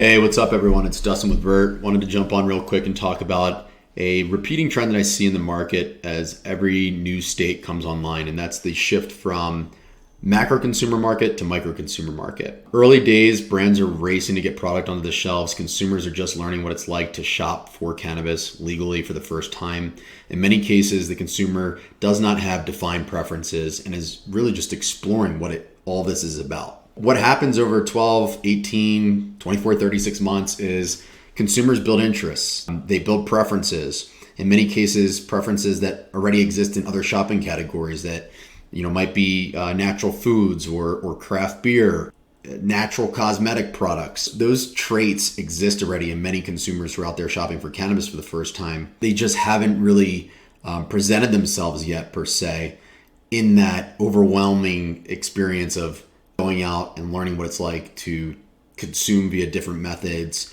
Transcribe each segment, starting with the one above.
Hey, what's up, everyone? It's Dustin with Vert. Wanted to jump on real quick and talk about a repeating trend that I see in the market as every new state comes online, and that's the shift from macro consumer market to micro consumer market. Early days, brands are racing to get product onto the shelves. Consumers are just learning what it's like to shop for cannabis legally for the first time. In many cases, the consumer does not have defined preferences and is really just exploring what all this is about. What happens over 12, 18, 24, 36 months is consumers build interests. They build preferences. In many cases, preferences that already exist in other shopping categories that might be natural foods or craft beer, natural cosmetic products. Those traits exist already in many consumers who are out there shopping for cannabis for the first time. They just haven't really presented themselves yet, per se, in that overwhelming experience of going out and learning what it's like to consume via different methods,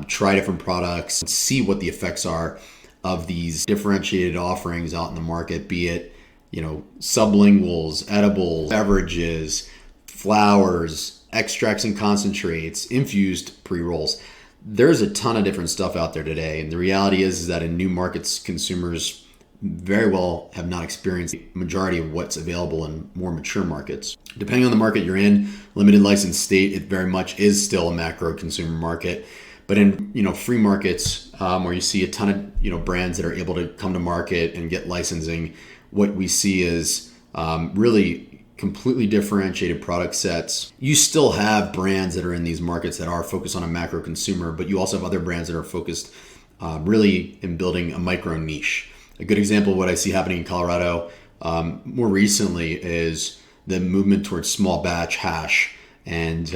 try different products, and see what the effects are of these differentiated offerings out in the market, be it sublinguals, edibles, beverages, flowers, extracts and concentrates, infused pre-rolls. There's a ton of different stuff out there today, and the reality is that in new markets, consumers very well have not experienced the majority of what's available in more mature markets. Depending on the market you're in, limited license state, it very much is still a macro consumer market. But in free markets, where you see a ton of brands that are able to come to market and get licensing, what we see is really completely differentiated product sets. You still have brands that are in these markets that are focused on a macro consumer, but you also have other brands that are focused really in building a micro niche. A good example of what I see happening in Colorado more recently is the movement towards small batch hash, and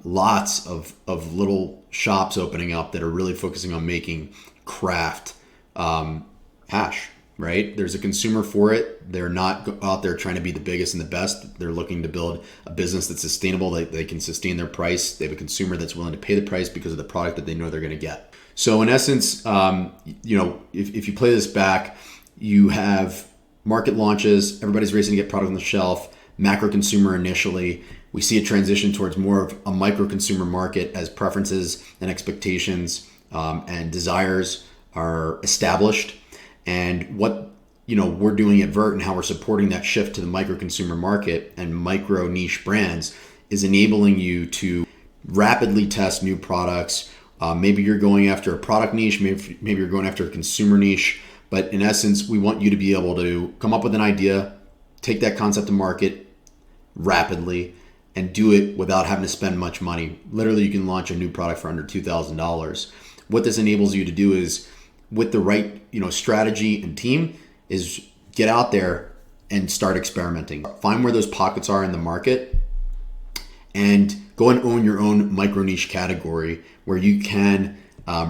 lots of little shops opening up that are really focusing on making craft hash, right? There's a consumer for it. They're not out there trying to be the biggest and the best. They're looking to build a business that's sustainable, that they can sustain their price. They have a consumer that's willing to pay the price because of the product that they know they're going to get. So in essence, if you play this back, you have market launches, everybody's racing to get product on the shelf, macro consumer initially. We see a transition towards more of a micro consumer market as preferences and expectations and desires are established. And what we're doing at Vert and how we're supporting that shift to the micro consumer market and micro niche brands is enabling you to rapidly test new products. Maybe you're going after a product niche, maybe you're going after a consumer niche, but in essence, we want you to be able to come up with an idea, take that concept to market rapidly, and do it without having to spend much money. Literally, you can launch a new product for under $2,000. What this enables you to do is, with the right strategy and team, is get out there and start experimenting. Find where those pockets are in the market and go and own your own micro niche category where you can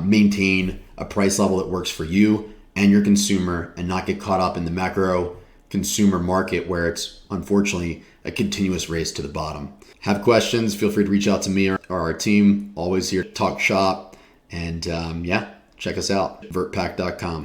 maintain a price level that works for you and your consumer and not get caught up in the macro consumer market where it's unfortunately a continuous race to the bottom. Have questions, feel free to reach out to me or our team. Always here to talk shop. And check us out, vertpack.com.